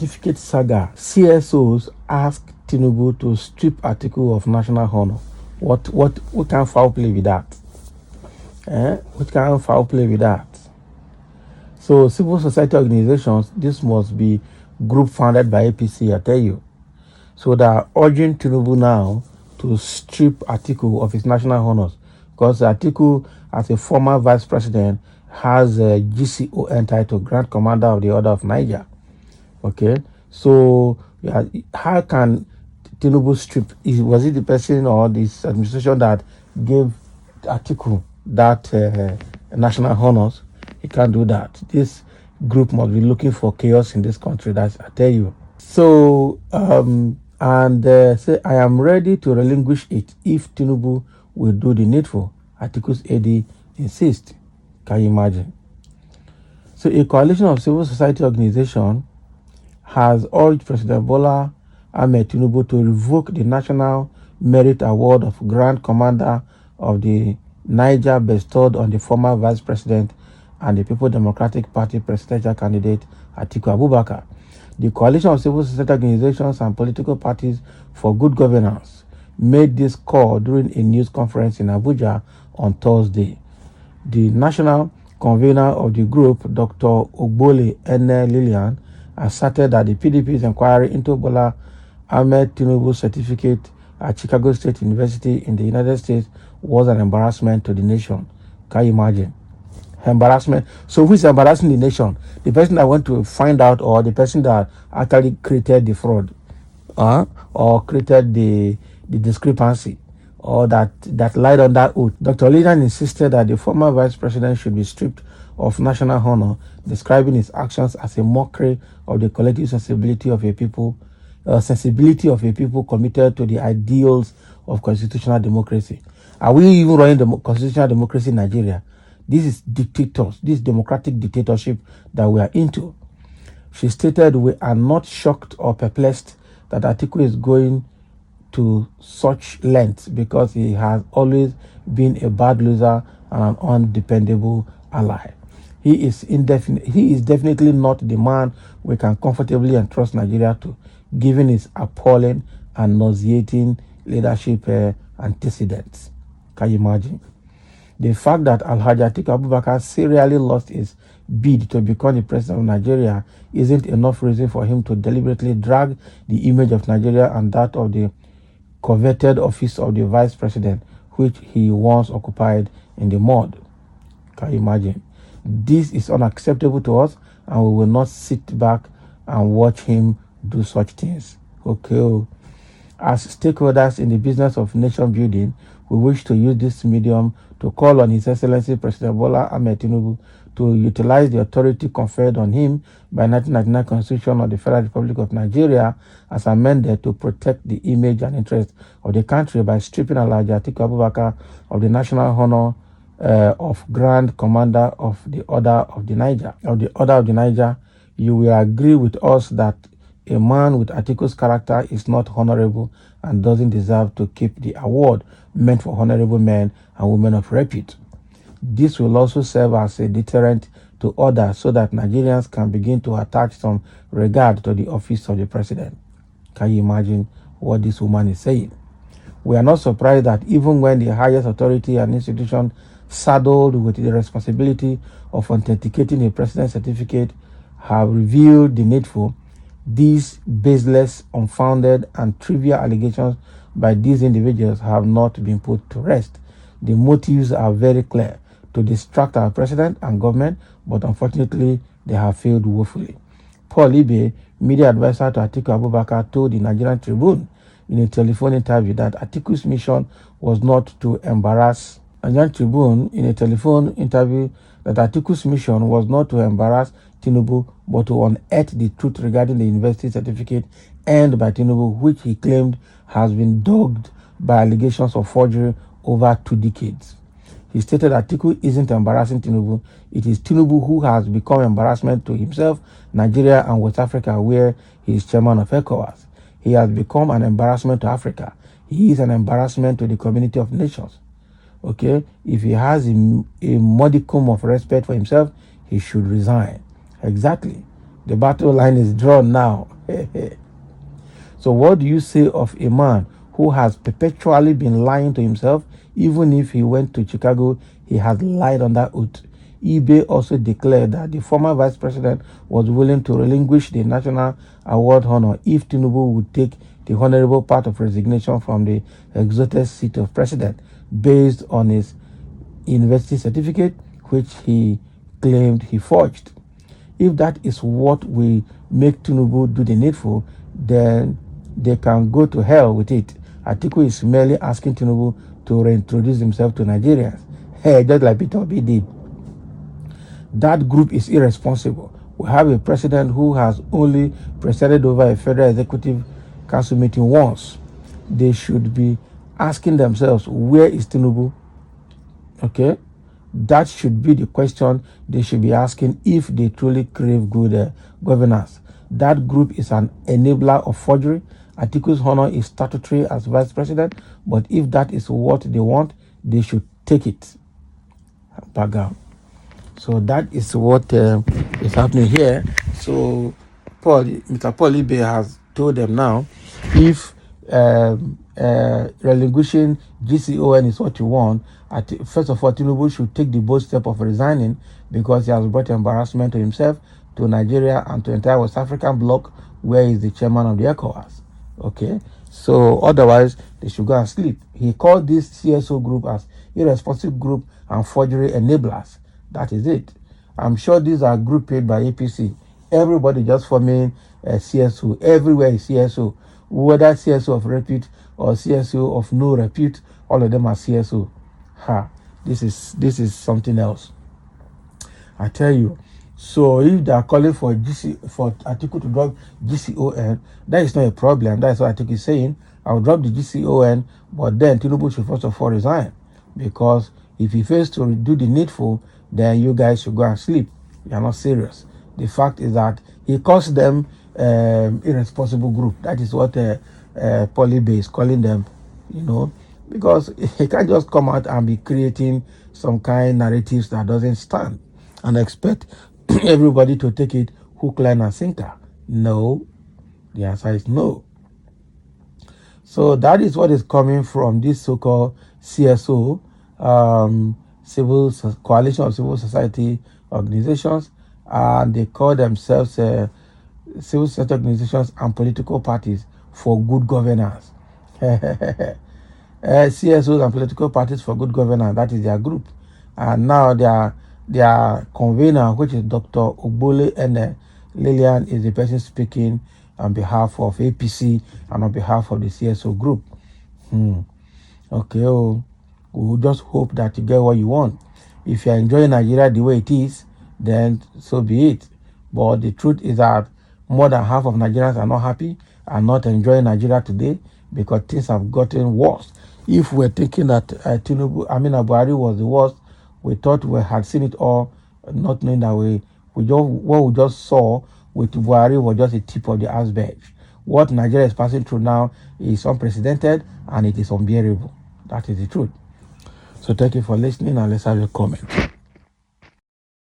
certificate saga, CSOs asked Tinubu to strip Atiku of national honor. What kind of foul play with that? What kind of foul play with that? So civil society organizations, this must be group founded by APC, I tell you. So they are urging Tinubu now to strip Atiku of his national honors, because Atiku, as a former vice president, has a GCON title, Grand Commander of the Order of Niger. Okay, so how can Tinubu strip? Was it the person or this administration that gave Atiku that national honors? He can't do that. This group must be looking for chaos in this country. That's, I tell you. So say, I am ready to relinquish it if Tinubu will do the needful. Atiku's AD insists. Can you imagine? So a coalition of civil society organizations has urged President Bola Ahmed Tinubu to revoke the National Merit Award of Grand Commander of the Niger bestowed on the former Vice President and the People Democratic Party presidential candidate Atiku Abubakar. The coalition of civil society organizations and political parties for good governance made this call during a news conference in Abuja on Thursday. The national convener of the group, Dr. Ogbole Ene Lilian, asserted that the PDP's inquiry into Bola Ahmed Tinubu's certificate at Chicago State University in the United States was an embarrassment to the nation. Can you imagine? Embarrassment. So who is embarrassing the nation? The person that went to find out, or the person that actually created the fraud, or created the discrepancy, or that lied on that oath? Dr. Lilian insisted that the former vice president should be stripped of national honor, describing his actions as a mockery of the collective sensibility of a people committed to the ideals of constitutional democracy. Are we even running the constitutional democracy in Nigeria? This is dictators, this democratic dictatorship that we are into. She stated, we are not shocked or perplexed that Atiku is going to such lengths because he has always been a bad loser and an undependable ally. He is definitely not the man we can comfortably entrust Nigeria to, given his appalling and nauseating leadership antecedents. Can you imagine? The fact that Alhaji Atiku Abubakar serially lost his bid to become the president of Nigeria isn't enough reason for him to deliberately drag the image of Nigeria and that of the coveted office of the vice president, which he once occupied, in the mud. Can you imagine? This is unacceptable to us, and we will not sit back and watch him do such things. Okay. As stakeholders in the business of nation building, we wish to use this medium to call on His Excellency President Bola Ahmed Tinubu to utilize the authority conferred on him by 1999 Constitution of the Federal Republic of Nigeria as amended to protect the image and interest of the country by stripping Alhaji Atiku Abubakar of the national honor of Grand Commander of the Order of the Niger. You will agree with us that a man with Atiku's character is not honorable and doesn't deserve to keep the award meant for honorable men and women of repute. This will also serve as a deterrent to others so that Nigerians can begin to attach some regard to the office of the president. Can you imagine what this woman is saying? We are not surprised that even when the highest authority and institution saddled with the responsibility of authenticating a president's certificate have revealed the needful, these baseless, unfounded, and trivial allegations by these individuals have not been put to rest. The motives are very clear: to distract our president and government, but unfortunately, they have failed woefully. Paul Ibe, media advisor to Atiku Abubakar, told the Nigerian Tribune in a telephone interview that Atiku's mission was not to embarrass Tinubu, but to unearth the truth regarding the university certificate earned by Tinubu, which he claimed has been dogged by allegations of forgery over 2 decades. He stated that Atiku isn't embarrassing Tinubu. It is Tinubu who has become embarrassment to himself, Nigeria, and West Africa, where he is chairman of ECOWAS. He has become an embarrassment to Africa. He is an embarrassment to the community of nations. Okay? If he has a modicum of respect for himself, he should resign. Exactly. The battle line is drawn now. So what do you say of a man who has perpetually been lying to himself? Even if he went to Chicago, he has lied on that oath. eBay also declared that the former vice president was willing to relinquish the national award honor if Tinubu would take the honorable part of resignation from the exalted seat of president based on his university certificate, which he claimed he forged. If that is what will make Tinubu do the needful, then they can go to hell with it. Atiku is merely asking Tinubu to reintroduce himself to Nigerians, just like Peter Obi did. That group is irresponsible. We have a president who has only presided over a federal executive council meeting once. They should be asking themselves, where is Tinubu? Okay? That should be the question they should be asking if they truly crave good governance. That group is an enabler of forgery. Atiku's honor is statutory as vice president, but if that is what they want, they should take it. Back out. So that is what is happening here. So Mr. Paul Ibe has told them now, if relinquishing GCON is what you want, first of all, Tinubu should take the bold step of resigning because he has brought embarrassment to himself, to Nigeria, and to the entire West African bloc, where he is the chairman of the ECOWAS. Okay, so otherwise they should go and sleep. He called this CSO group as irresponsible group and forgery enablers. That is it. I'm sure these are group paid by APC. Everybody just forming a CSO. Everywhere is CSO. Whether CSO of repute or CSO of no repute, all of them are CSO. This is something else. I tell you. So if they are calling for Atiku to drop GCON, that is not a problem. That is what Atiku is saying. I will drop the GCON, but then Tinubu should first of all resign, because if he fails to do the needful, then you guys should go and sleep. You are not serious. The fact is that he calls them irresponsible group. That is what Polybe is calling them, because he can't just come out and be creating some kind of narratives that doesn't stand and expect everybody to take it hook, line, and sinker. No. The answer is no. So that is what is coming from this so-called CSO, coalition of civil society organizations, and they call themselves civil society organizations and political parties for good governance. CSOs and political parties for good governance, that is their group. And now their convener, which is Dr. Ogbole and Lillian, is the person speaking on behalf of APC and on behalf of the CSO group. Okay, we'll just hope that you get what you want. If you're enjoying Nigeria the way it is, then so be it. But the truth is that more than half of Nigerians are not happy and not enjoying Nigeria today, because things have gotten worse. If we're thinking that Buhari was the worst, we thought we had seen it all, not knowing that what we just saw with Buhari was just a tip of the iceberg. What Nigeria is passing through now is unprecedented and it is unbearable. That is the truth. So thank you for listening, and let's have your comment.